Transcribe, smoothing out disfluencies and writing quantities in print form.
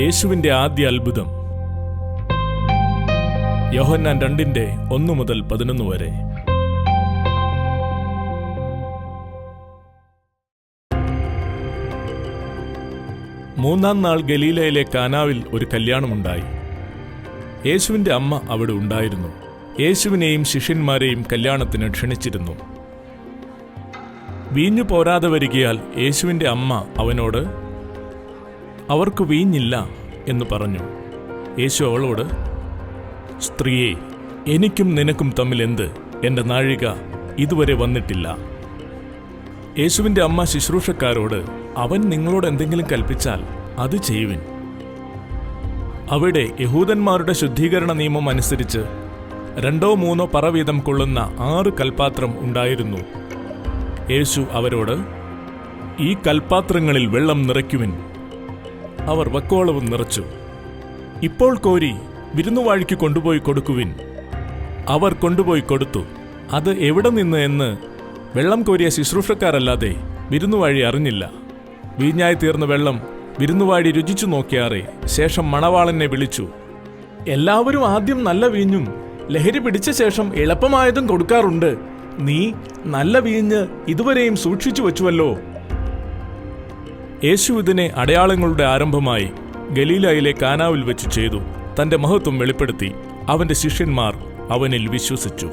യേശുവിന്റെ ആദ്യ അത്ഭുതം. യോഹന്നാൻ 2:1 മുതൽ 11 വരെ. മൂന്നാം നാൾ ഗലീലയിലെ കാനാവിൽ ഒരു കല്യാണമുണ്ടായി. യേശുവിന്റെ അമ്മ അവിടെ ഉണ്ടായിരുന്നു. യേശുവിനെയും ശിഷ്യന്മാരെയും കല്യാണത്തിന് ക്ഷണിച്ചിരുന്നു. വീഞ്ഞു പോരാതെ വരികയാൽ യേശുവിന്റെ അമ്മ അവനോട്, അവർക്ക് വീഞ്ഞില്ല എന്ന് പറഞ്ഞു. യേശു അവളോട്, സ്ത്രീയെ, എനിക്കും നിനക്കും തമ്മിൽ എന്ത്? എൻ്റെ നാഴിക ഇതുവരെ വന്നിട്ടില്ല. യേശുവിന്റെ അമ്മ ശുശ്രൂഷക്കാരോട്, അവൻ നിങ്ങളോട് എന്തെങ്കിലും കൽപ്പിച്ചാൽ അത് ചെയ്യുവിൻ. അവിടെ യഹൂദന്മാരുടെ ശുദ്ധീകരണ നിയമം അനുസരിച്ച് 2-3 പറ വീതം കൊള്ളുന്ന 6 കൽപ്പാത്രം ഉണ്ടായിരുന്നു. യേശു അവരോട്, ഈ കൽപ്പാത്രങ്ങളിൽ വെള്ളം നിറയ്ക്കുവിൻ. അവർ വക്കോളവും നിറച്ചു. ഇപ്പോൾ കോരി വിരുന്നുവാഴിക്ക് കൊണ്ടുപോയി കൊടുക്കുവിൻ. അവർ കൊണ്ടുപോയി കൊടുത്തു. അത് എവിടെ നിന്ന് എന്ന് വെള്ളം കോരിയ ശുശ്രൂഷക്കാരല്ലാതെ വിരുന്നുവാഴി അറിഞ്ഞില്ല. വീഞ്ഞായി തീർന്ന വെള്ളം വിരുന്നുവാഴി രുചിച്ചു നോക്കിയാറെ ശേഷം മണവാളനെ വിളിച്ചു. എല്ലാവരും ആദ്യം നല്ല വീഞ്ഞും ലഹരി പിടിച്ച ശേഷം എളുപ്പമായതും കൊടുക്കാറുണ്ട്. നീ നല്ല വീഞ്ഞ് ഇതുവരെയും സൂക്ഷിച്ചു വച്ചുവല്ലോ. യേശു ഇതിനെ അടയാളങ്ങളുടെ ആരംഭമായി ഗലീലയിലെ കാനാവിൽ വെച്ച് ചെയ്തു. തന്റെ മഹത്വം വെളിപ്പെടുത്തി. അവന്റെ ശിഷ്യന്മാർ അവനിൽ വിശ്വസിച്ചു.